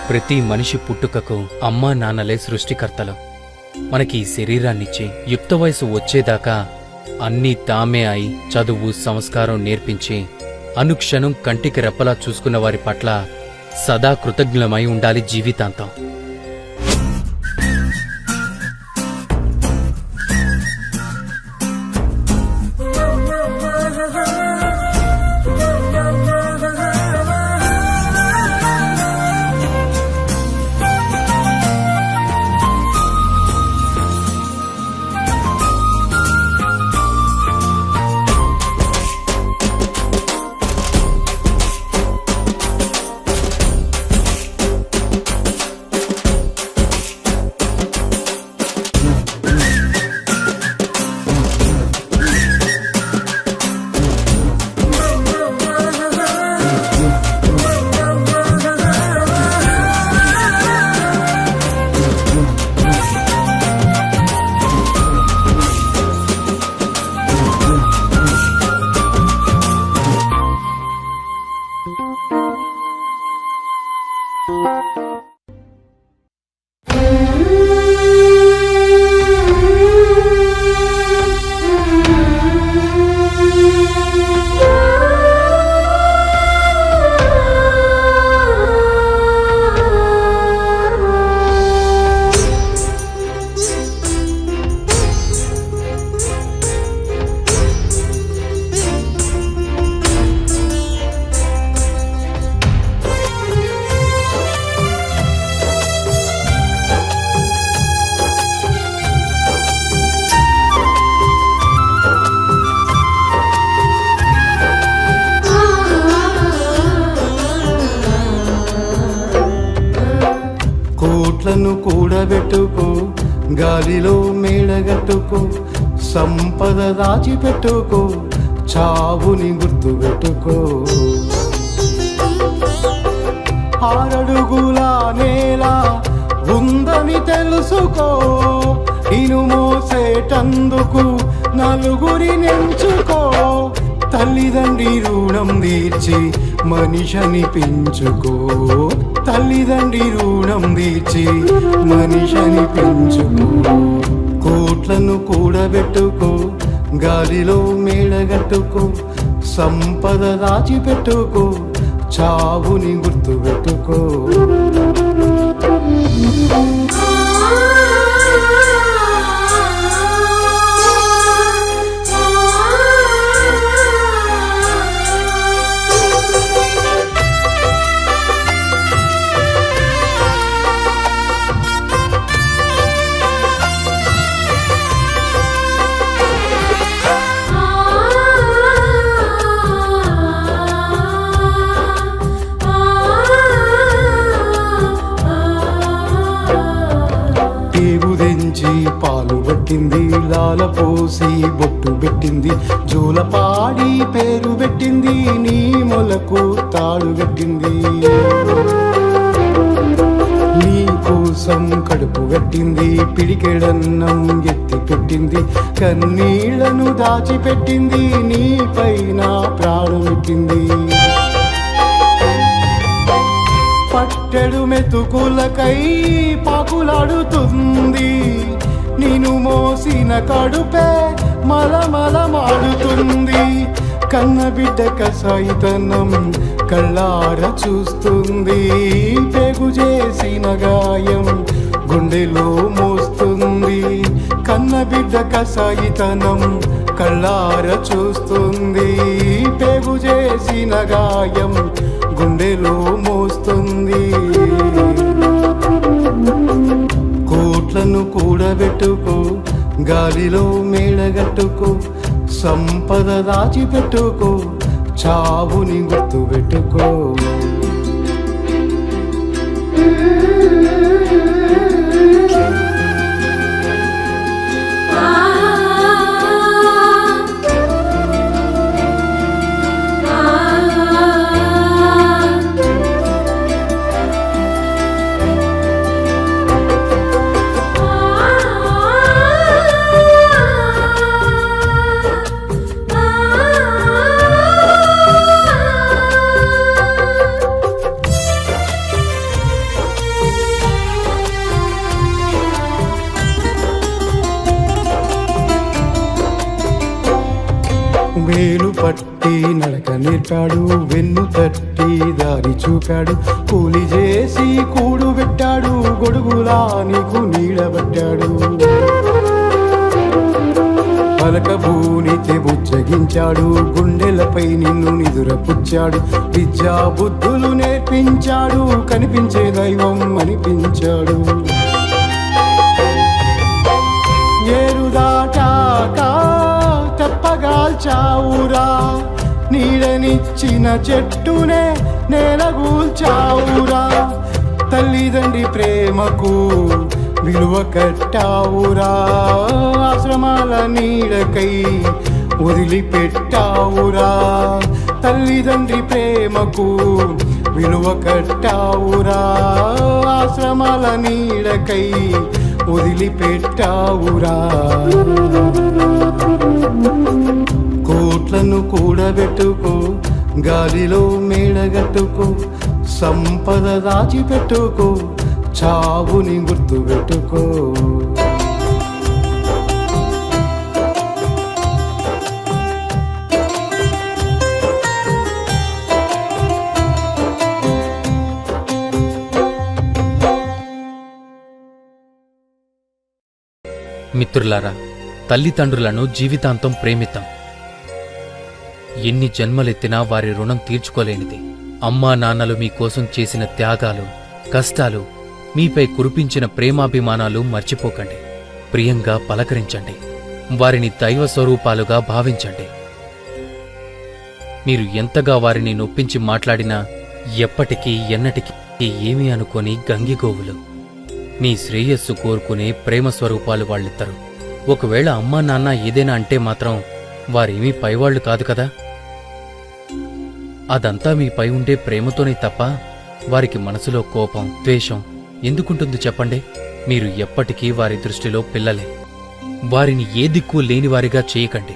ప్రతి మనిషి పుట్టుకకు అమ్మా నాన్నలే సృష్టికర్తలు. మనకి ఈ శరీరాన్నిచ్చి యుక్త వయసు వచ్చేదాకా అన్నీ తామే అయి చదువు సంస్కారం నేర్పించి అనుక్షణం కంటికి రెప్పలా చూసుకున్న వారి పట్ల సదా కృతజ్ఞమై ఉండాలి జీవితాంతం. కోట్లను కూడబెట్టుకో, గాలిలో మేడగట్టుకో, సంపద దాచిపెట్టుకో, చావుని గుర్తుపెట్టుకో. 6 అడుగుల నేల ఉందని తెలుసుకో, ఇను మోసేటందుకు నలుగురి నెంచుకో. తల్లిదండ్రి రుణం తీర్చి మనిషిని పెంచుకో, తల్లిదండ్రి రుణం తీర్చి మనిషిని పెంచుకో. కోట్లను కూడబెట్టుకో, గాలిలో మేడగట్టుకో, సంపద దాచిపెట్టుకో, చావుని గుర్తుపెట్టుకో. పాలు పెట్టింది, లాల పోసి బొట్టు పెట్టింది, జోలపాడి పేరు పెట్టింది, నీ మొలకు తాడు పెట్టింది. నీ కోసం కడుపు కట్టింది, పిడికెడన్నం ఎత్తి పెట్టింది, కన్నీళ్లను దాచిపెట్టింది, నీ పైన ప్రాణం పెట్టింది. పట్టెడు మెతుకులకై పాకులాడుతుంది, నిన్ను మోసిన కడుపే మలమలమాడుతుంది. కన్నబిడ్డ కసాయితనం కళ్ళార చూస్తుంది, పెగు చేసిన గాయం గుండెలో మోస్తుంది. కన్నబిడ్డ కసాయితనం కళ్ళార చూస్తుంది, పెగు చేసిన గాయం గుండెలో మోస్తుంది. కోట్లను కూడబెట్టుకో, గాలిలో మేడగట్టుకో, సంపద దాచిపెట్టుకో, చావుని గుర్తుపెట్టుకో. పెట్టి నడక నేర్పాడు, వెన్ను తట్టి దారి చూపాడు, కూలి చేసి కూడు పెట్టాడు, గొడుగులా నీకు నీడబట్టాడు. పలకబూనితే బుచ్చగించాడు, గుండెలపై నిన్ను నిదురపుచ్చాడు, విద్యా బుద్ధులు నేర్పించాడు, కనిపించే దైవం అనిపించాడు. ఏరుదాటాక తెప్పగాల్చావురా, నీడనిచ్చిన చెట్టునే నేలగూల్చావురా, తల్లిదండ్రి ప్రేమకు విలువ కట్టావురా, ఆశ్రమాల నీడకై వదిలిపెట్టావురా, తల్లిదండ్రి ప్రేమకు విలువ కట్టావురా, ఆశ్రమాల నీడకై వదిలిపెట్టావురా. కోట్లను కూడబెట్టుకో, గాలిలో మేడగట్టుకో, సంపద దాచిపెట్టుకో, చావుని గుర్తుపెట్టుకో. మిత్రులారా, తల్లిదండ్రులను జీవితాంతం ప్రేమిద్దాం. ఎన్ని జన్మలెత్తినా వారి రుణం తీర్చుకోలేనిది. అమ్మా నాన్నలు మీకోసం చేసిన త్యాగాలు, కష్టాలు, మీపై కురిపించిన ప్రేమాభిమానాలు మర్చిపోకండి. ప్రియంగా పలకరించండి, వారిని దైవ స్వరూపాలుగా భావించండి. మీరు ఎంతగా వారిని నొప్పించి మాట్లాడినా ఎప్పటికీ ఎన్నటికీ ఏమీ అనుకోని గంగిగోవులు. మీ శ్రేయస్సు కోరుకునే ప్రేమ స్వరూపాలు వాళ్ళిద్దరు. ఒకవేళ అమ్మా నాన్న ఏదైనా అంటే మాత్రం వారేమీ పైవాళ్లు కాదు కదా. అదంతా మీపై ఉండే ప్రేమతోనే తప్ప వారికి మనసులో కోపం, ద్వేషం ఎందుకుంటుంది చెప్పండి? మీరు ఎప్పటికీ వారి దృష్టిలో పిల్లలే. వారిని ఏ దిక్కు లేనివారిగా చేయకండి.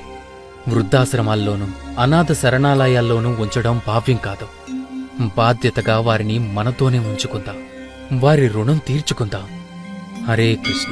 వృద్ధాశ్రమాల్లోనూ అనాథ శరణాలయాల్లోనూ ఉంచడం భావ్యం కాదు. బాధ్యతగా వారిని మనతోనే ఉంచుకుందాం. వారి రుణం తీర్చుకుందాం. హరే కృష్ణ.